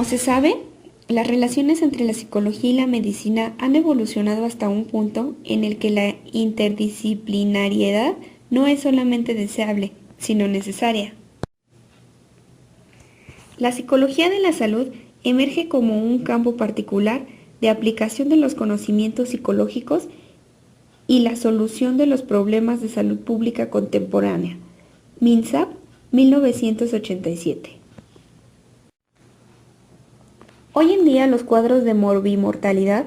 Como se sabe, las relaciones entre la psicología y la medicina han evolucionado hasta un punto en el que la interdisciplinariedad no es solamente deseable, sino necesaria. La psicología de la salud emerge como un campo particular de aplicación de los conocimientos psicológicos y la solución de los problemas de salud pública contemporánea. Minsap, 1987. Hoy en día los cuadros de morbimortalidad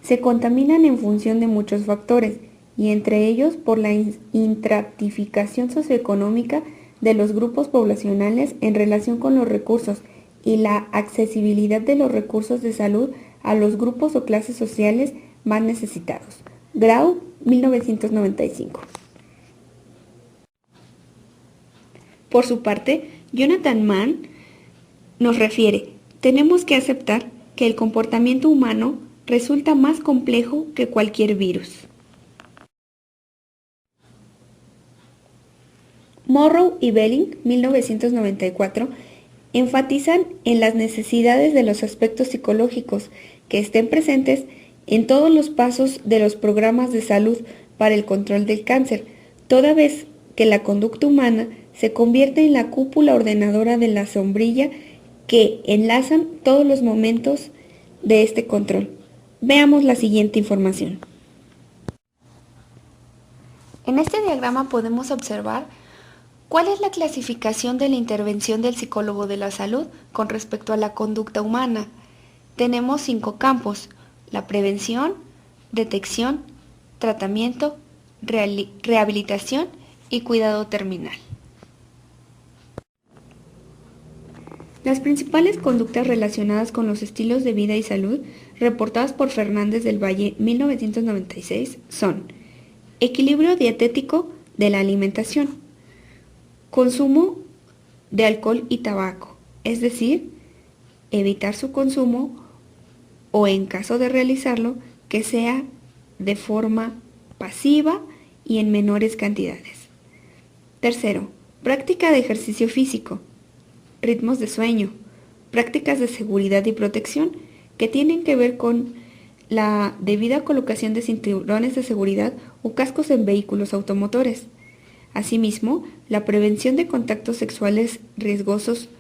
se contaminan en función de muchos factores, y entre ellos por la estratificación socioeconómica de los grupos poblacionales en relación con los recursos y la accesibilidad de los recursos de salud a los grupos o clases sociales más necesitados. Grau, 1995. Por su parte, Jonathan Mann nos refiere: tenemos que aceptar que el comportamiento humano resulta más complejo que cualquier virus. Morrow y Belling, 1994, enfatizan en las necesidades de los aspectos psicológicos que estén presentes en todos los pasos de los programas de salud para el control del cáncer, toda vez que la conducta humana se convierte en la cúpula ordenadora de la sombrilla que enlazan todos los momentos de este control. Veamos la siguiente información. En este diagrama podemos observar cuál es la clasificación de la intervención del psicólogo de la salud con respecto a la conducta humana. Tenemos 5 campos: la prevención, detección, tratamiento, rehabilitación y cuidado terminal. Las principales conductas relacionadas con los estilos de vida y salud reportadas por Fernández del Valle, 1996, son: equilibrio dietético de la alimentación, consumo de alcohol y tabaco, es decir, evitar su consumo o, en caso de realizarlo, que sea de forma pasiva y en menores cantidades. Tercero, práctica de ejercicio físico, ritmos de sueño, prácticas de seguridad y protección que tienen que ver con la debida colocación de cinturones de seguridad o cascos en vehículos automotores. Asimismo, la prevención de contactos sexuales riesgosos,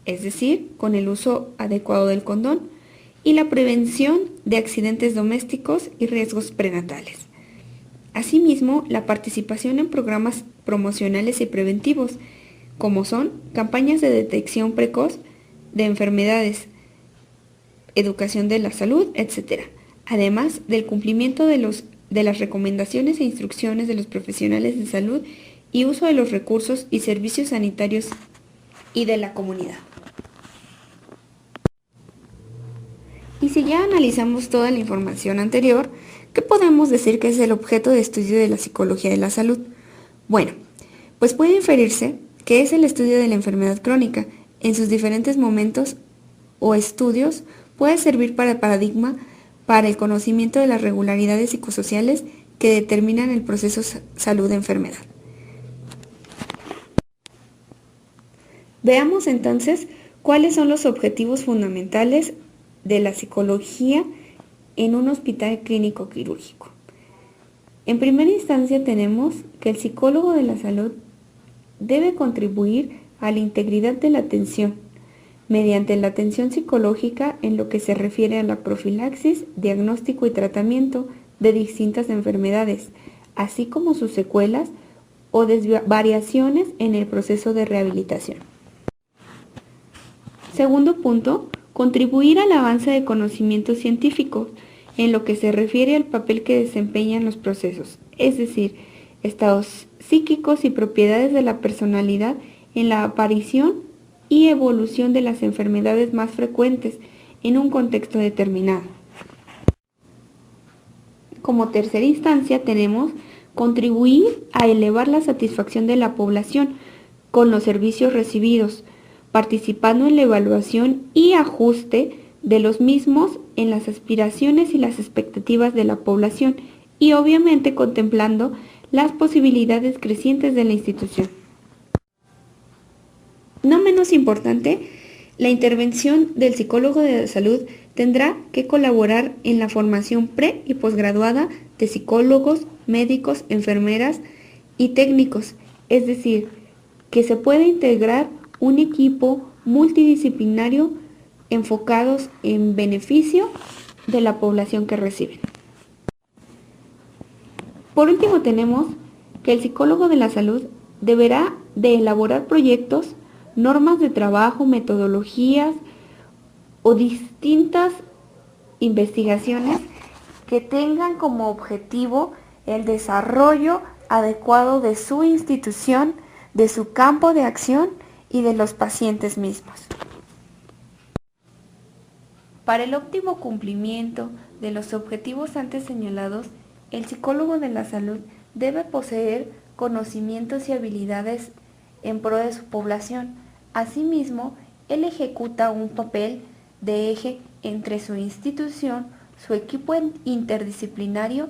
es decir, con el uso adecuado del condón, y la prevención de accidentes domésticos y riesgos prenatales. Asimismo, la participación en programas promocionales y preventivos, como son campañas de detección precoz de enfermedades, educación de la salud, etc., además del cumplimiento de las recomendaciones e instrucciones de los profesionales de salud y uso de los recursos y servicios sanitarios y de la comunidad. Y si ya analizamos toda la información anterior, ¿qué podemos decir que es el objeto de estudio de la psicología de la salud? Bueno, pues puede inferirse que es el estudio de la enfermedad crónica en sus diferentes momentos o estudios. Puede servir para paradigma para el conocimiento de las regularidades psicosociales que determinan el proceso salud-enfermedad. Veamos entonces cuáles son los objetivos fundamentales de la psicología en un hospital clínico quirúrgico. En primera instancia tenemos que el psicólogo de la salud debe contribuir a la integridad de la atención mediante la atención psicológica en lo que se refiere a la profilaxis, diagnóstico y tratamiento de distintas enfermedades, así como sus secuelas o variaciones en el proceso de rehabilitación. Segundo punto, contribuir al avance de conocimientos científicos en lo que se refiere al papel que desempeñan los procesos, es decir, estados psíquicos y propiedades de la personalidad en la aparición y evolución de las enfermedades más frecuentes en un contexto determinado. Como tercera instancia tenemos contribuir a elevar la satisfacción de la población con los servicios recibidos, participando en la evaluación y ajuste de los mismos en las aspiraciones y las expectativas de la población y obviamente contemplando las posibilidades crecientes de la institución. No menos importante, La intervención del psicólogo de la salud tendrá que colaborar en la formación pre- y posgraduada de psicólogos, médicos, enfermeras y técnicos, es decir, que se puede integrar un equipo multidisciplinario enfocados en beneficio de la población que reciben. Por último, tenemos que el psicólogo de la salud deberá de elaborar proyectos, normas de trabajo, metodologías o distintas investigaciones que tengan como objetivo el desarrollo adecuado de su institución, de su campo de acción y de los pacientes mismos. Para el óptimo cumplimiento de los objetivos antes señalados, el psicólogo de la salud debe poseer conocimientos y habilidades en pro de su población. Asimismo, él ejecuta un papel de eje entre su institución, su equipo interdisciplinario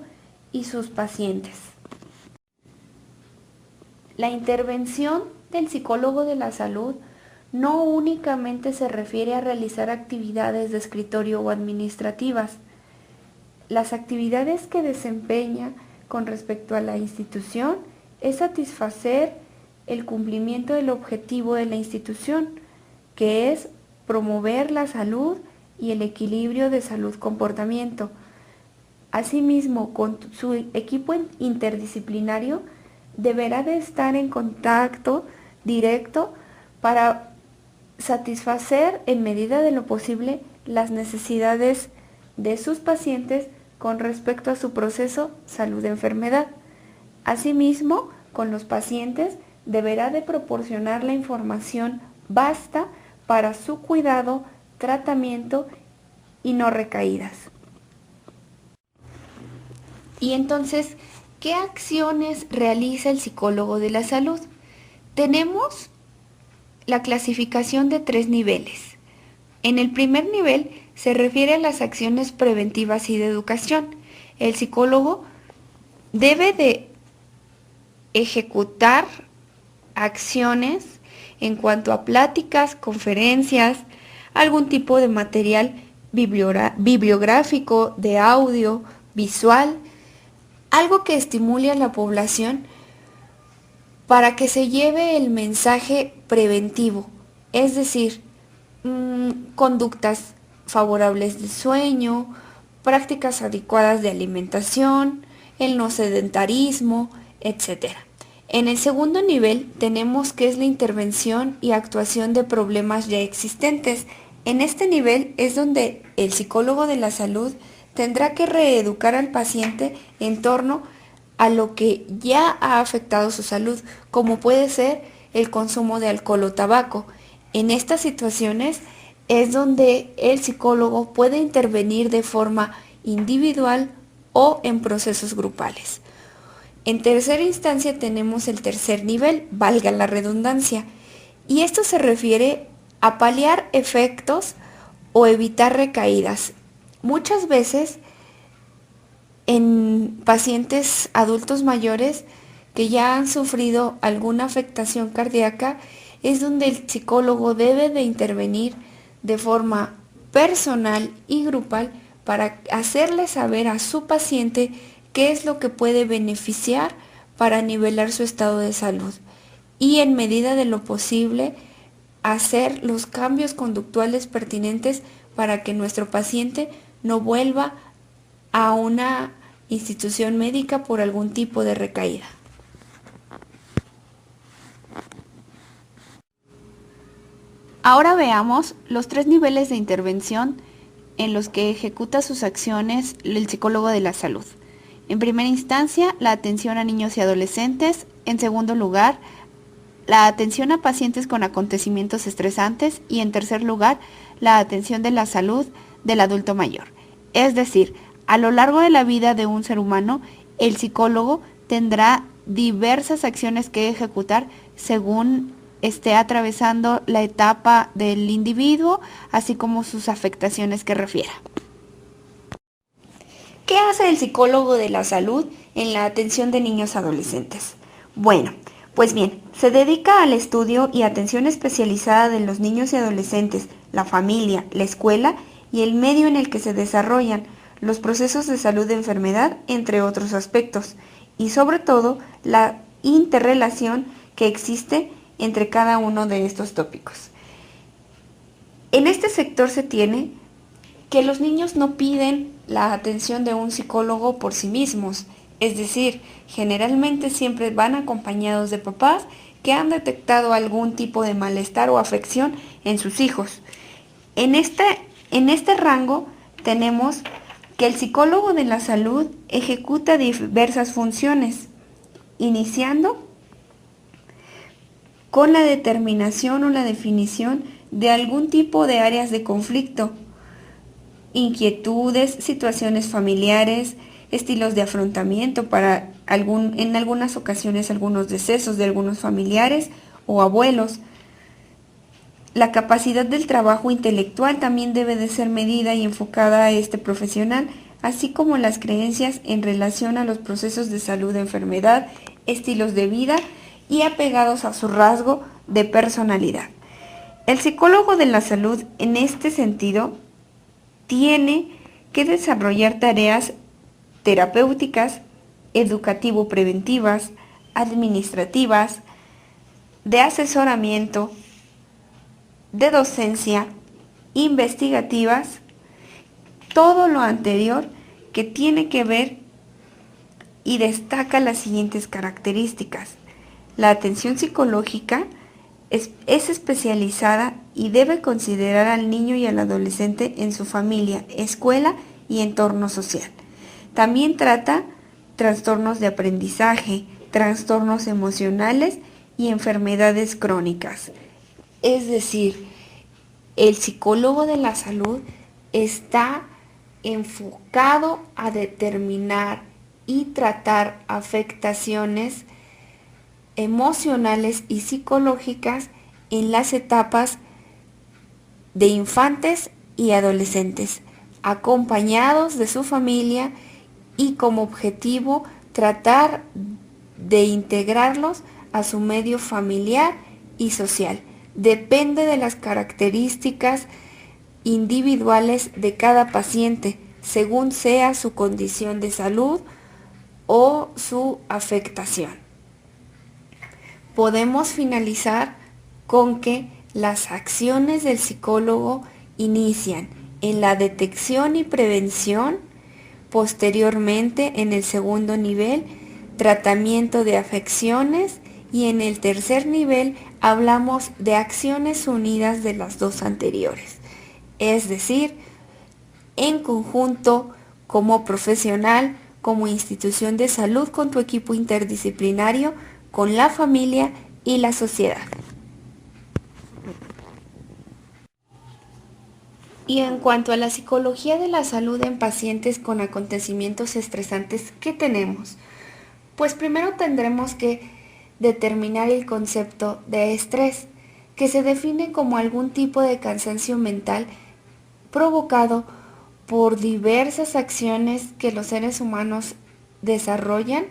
y sus pacientes. La intervención del psicólogo de la salud no únicamente se refiere a realizar actividades de escritorio o administrativas. Las actividades que desempeña con respecto a la institución es satisfacer el cumplimiento del objetivo de la institución, que es promover la salud y el equilibrio de salud-comportamiento. Asimismo, con su equipo interdisciplinario deberá de estar en contacto directo para satisfacer en medida de lo posible las necesidades de sus pacientes con respecto a su proceso salud-enfermedad. Asimismo, con los pacientes deberá de proporcionar la información basta para su cuidado, tratamiento y no recaídas. Y entonces, ¿qué acciones realiza el psicólogo de la salud? Tenemos la clasificación de 3 niveles. En el primer nivel se refiere a las acciones preventivas y de educación. El psicólogo debe de ejecutar acciones en cuanto a pláticas, conferencias, algún tipo de material bibliográfico, de audio, visual, algo que estimule a la población para que se lleve el mensaje preventivo, es decir, conductas favorables de sueño, prácticas adecuadas de alimentación, el no sedentarismo, etc. En el segundo nivel tenemos que es la intervención y actuación de problemas ya existentes. En este nivel es donde el psicólogo de la salud tendrá que reeducar al paciente en torno a lo que ya ha afectado su salud, como puede ser el consumo de alcohol o tabaco. En estas situaciones es donde el psicólogo puede intervenir de forma individual o en procesos grupales. En tercera instancia tenemos el tercer nivel, valga la redundancia, y esto se refiere a paliar efectos o evitar recaídas. Muchas veces en pacientes adultos mayores que ya han sufrido alguna afectación cardíaca es donde el psicólogo debe de intervenir de forma personal y grupal para hacerle saber a su paciente qué es lo que puede beneficiar para nivelar su estado de salud y en medida de lo posible hacer los cambios conductuales pertinentes para que nuestro paciente no vuelva a una institución médica por algún tipo de recaída. Ahora veamos los 3 niveles de intervención en los que ejecuta sus acciones el psicólogo de la salud. En primera instancia, la atención a niños y adolescentes. En segundo lugar, la atención a pacientes con acontecimientos estresantes. Y en tercer lugar, la atención de la salud del adulto mayor. Es decir, a lo largo de la vida de un ser humano, el psicólogo tendrá diversas acciones que ejecutar según esté atravesando la etapa del individuo, así como sus afectaciones que refiera. ¿Qué hace el psicólogo de la salud en la atención de niños adolescentes? Bueno, Pues bien, se dedica al estudio y atención especializada de los niños y adolescentes, la familia, la escuela y el medio en el que se desarrollan los procesos de salud de enfermedad, entre otros aspectos, y sobre todo la interrelación que existe entre cada uno de estos tópicos. En este sector se tiene que los niños no piden la atención de un psicólogo por sí mismos, es decir, generalmente siempre van acompañados de papás que han detectado algún tipo de malestar o afección en sus hijos. En este rango tenemos que el psicólogo de la salud ejecuta diversas funciones, iniciando con la determinación o la definición de algún tipo de áreas de conflicto, inquietudes, situaciones familiares, estilos de afrontamiento en algunas ocasiones algunos decesos de algunos familiares o abuelos. La capacidad del trabajo intelectual también debe de ser medida y enfocada a este profesional, así como las creencias en relación a los procesos de salud de enfermedad, estilos de vida y apegados a su rasgo de personalidad. El psicólogo de la salud, en este sentido, tiene que desarrollar tareas terapéuticas, educativo-preventivas, administrativas, de asesoramiento, de docencia, investigativas, todo lo anterior que tiene que ver y destaca las siguientes características. La atención psicológica es especializada y debe considerar al niño y al adolescente en su familia, escuela y entorno social. También trata trastornos de aprendizaje, trastornos emocionales y enfermedades crónicas. Es decir, el psicólogo de la salud está enfocado a determinar y tratar afectaciones emocionales y psicológicas en las etapas de infantes y adolescentes, acompañados de su familia y como objetivo tratar de integrarlos a su medio familiar y social. Depende de las características individuales de cada paciente, según sea su condición de salud o su afectación. Podemos finalizar con que las acciones del psicólogo inician en la detección y prevención, posteriormente en el segundo nivel, tratamiento de afecciones, y en el tercer nivel hablamos de acciones unidas de las dos anteriores, es decir, en conjunto como profesional, como institución de salud con tu equipo interdisciplinario, con la familia y la sociedad. Y en cuanto a la psicología de la salud en pacientes con acontecimientos estresantes, ¿qué tenemos? Pues primero tendremos que determinar el concepto de estrés, que se define como algún tipo de cansancio mental provocado por diversas acciones que los seres humanos desarrollan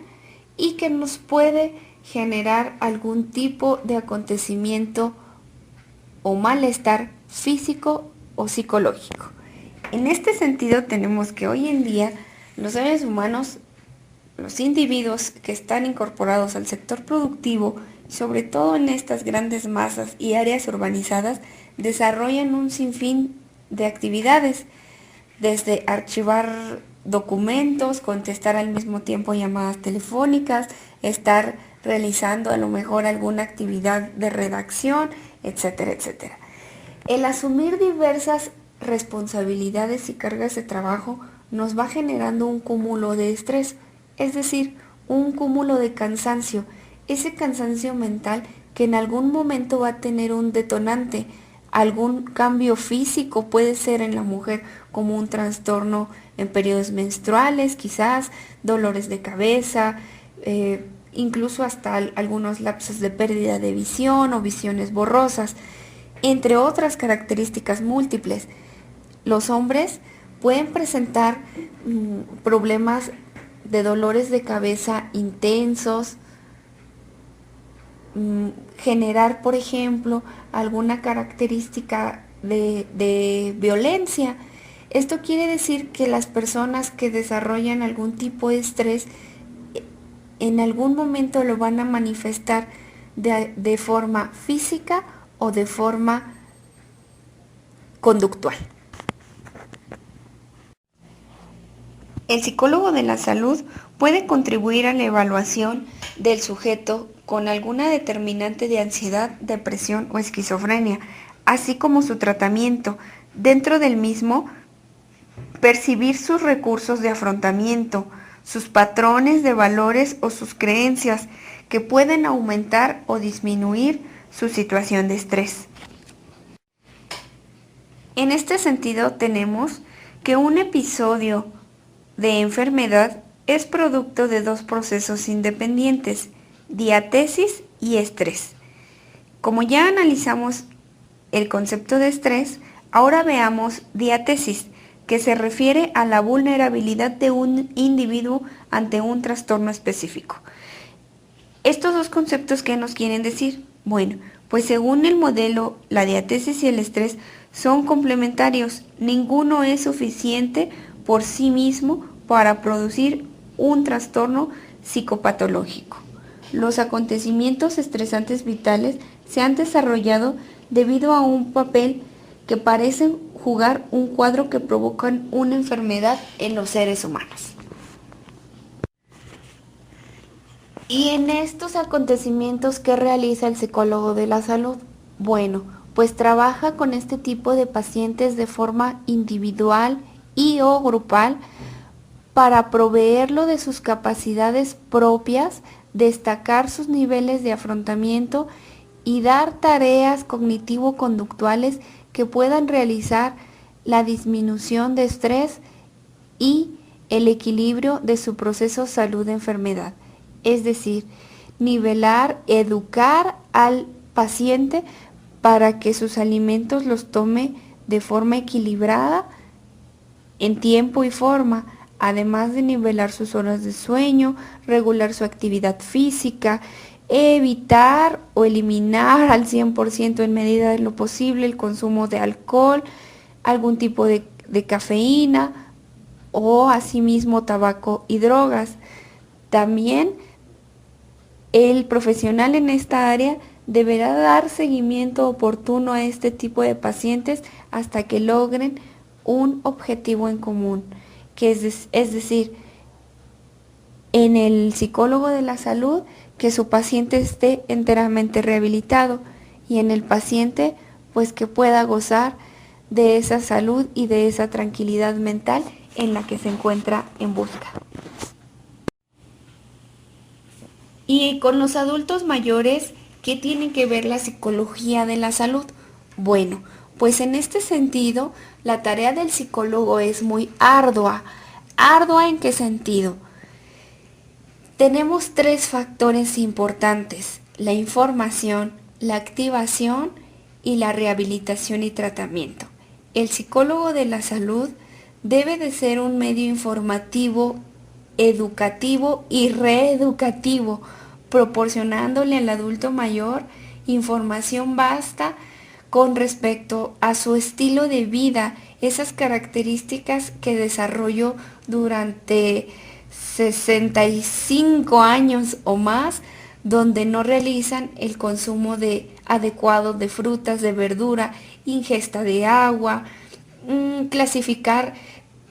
y que nos puede generar algún tipo de acontecimiento o malestar físico o psicológico. En este sentido tenemos que hoy en día los seres humanos, los individuos que están incorporados al sector productivo, sobre todo en estas grandes masas y áreas urbanizadas, desarrollan un sinfín de actividades, desde archivar documentos, contestar al mismo tiempo llamadas telefónicas, estar realizando a lo mejor alguna actividad de redacción, etcétera, etcétera. El asumir diversas responsabilidades y cargas de trabajo nos va generando un cúmulo de estrés, es decir, un cúmulo de cansancio, ese cansancio mental que en algún momento va a tener un detonante, algún cambio físico, puede ser en la mujer como un trastorno en periodos menstruales, quizás dolores de cabeza, incluso hasta algunos lapsos de pérdida de visión o visiones borrosas, entre otras características múltiples. Los hombres pueden presentar problemas de dolores de cabeza intensos, generar, por ejemplo, alguna característica de violencia. Esto quiere decir que las personas que desarrollan algún tipo de estrés en algún momento lo van a manifestar de forma física o de forma conductual. El psicólogo de la salud puede contribuir a la evaluación del sujeto con alguna determinante de ansiedad, depresión o esquizofrenia, así como su tratamiento. Dentro del mismo, percibir sus recursos de afrontamiento, sus patrones de valores o sus creencias que pueden aumentar o disminuir su situación de estrés. En este sentido, tenemos que un episodio de enfermedad es producto de dos procesos independientes, diatesis y estrés. Como ya analizamos el concepto de estrés, ahora veamos diatesis, que se refiere a la vulnerabilidad de un individuo ante un trastorno específico. Estos dos conceptos, ¿qué nos quieren decir? Bueno, pues según el modelo, la diatesis y el estrés son complementarios. Ninguno es suficiente por sí mismo para producir un trastorno psicopatológico. Los acontecimientos estresantes vitales se han desarrollado debido a un papel que parecen jugar un cuadro que provocan una enfermedad en los seres humanos. Y en estos acontecimientos, ¿qué realiza el psicólogo de la salud? Bueno, pues trabaja con este tipo de pacientes de forma individual y o grupal para proveerlo de sus capacidades propias, destacar sus niveles de afrontamiento y dar tareas cognitivo-conductuales que puedan realizar la disminución de estrés y el equilibrio de su proceso salud-enfermedad. Es decir, nivelar, educar al paciente para que sus alimentos los tome de forma equilibrada, en tiempo y forma, además de nivelar sus horas de sueño, regular su actividad física, evitar o eliminar al 100% en medida de lo posible el consumo de alcohol, algún tipo de cafeína o asimismo tabaco y drogas. También el profesional en esta área deberá dar seguimiento oportuno a este tipo de pacientes hasta que logren un objetivo en común, que es decir, en el psicólogo de la salud, que su paciente esté enteramente rehabilitado y en el paciente, pues que pueda gozar de esa salud y de esa tranquilidad mental en la que se encuentra en busca. Y con los adultos mayores, ¿qué tiene que ver la psicología de la salud? Bueno, pues en este sentido, la tarea del psicólogo es muy ardua. ¿Ardua en qué sentido? Tenemos tres factores importantes: la información, la activación y la rehabilitación y tratamiento. El psicólogo de la salud debe de ser un medio informativo, educativo y reeducativo, proporcionándole al adulto mayor información vasta con respecto a su estilo de vida, esas características que desarrolló durante 65 años o más, donde no realizan el consumo adecuado de frutas, de verdura, ingesta de agua, clasificar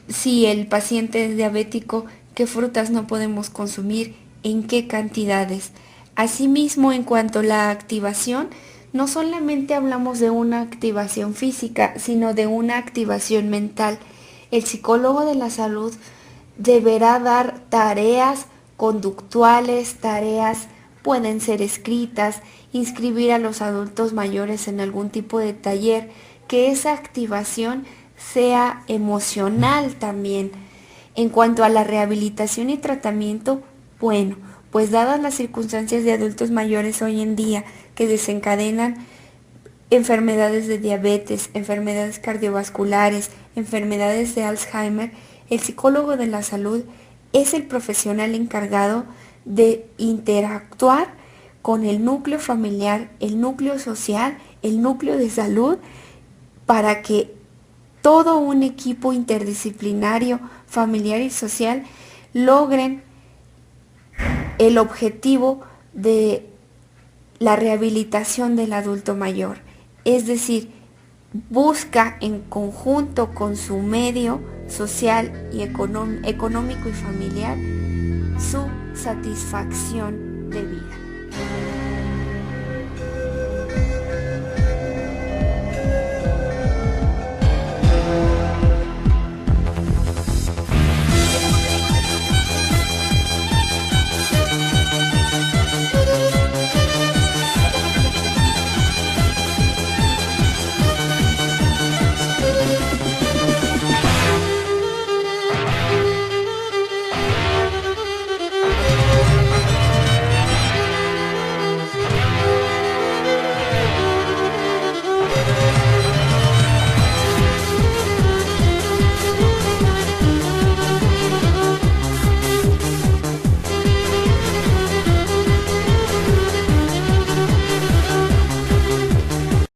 si el paciente es diabético, qué frutas no podemos consumir, en qué cantidades. Asimismo, en cuanto a la activación, no solamente hablamos de una activación física, sino de una activación mental. El psicólogo de la salud deberá dar tareas conductuales, tareas pueden ser escritas, inscribir a los adultos mayores en algún tipo de taller, que esa activación sea emocional también. En cuanto a la rehabilitación y tratamiento, bueno, pues dadas las circunstancias de adultos mayores hoy en día que desencadenan enfermedades de diabetes, enfermedades cardiovasculares, enfermedades de Alzheimer, el psicólogo de la salud es el profesional encargado de interactuar con el núcleo familiar, el núcleo social, el núcleo de salud, para que todo un equipo interdisciplinario, familiar y social logren el objetivo de la rehabilitación del adulto mayor. Es decir, busca en conjunto con su medio social y económico y familiar su satisfacción de vida.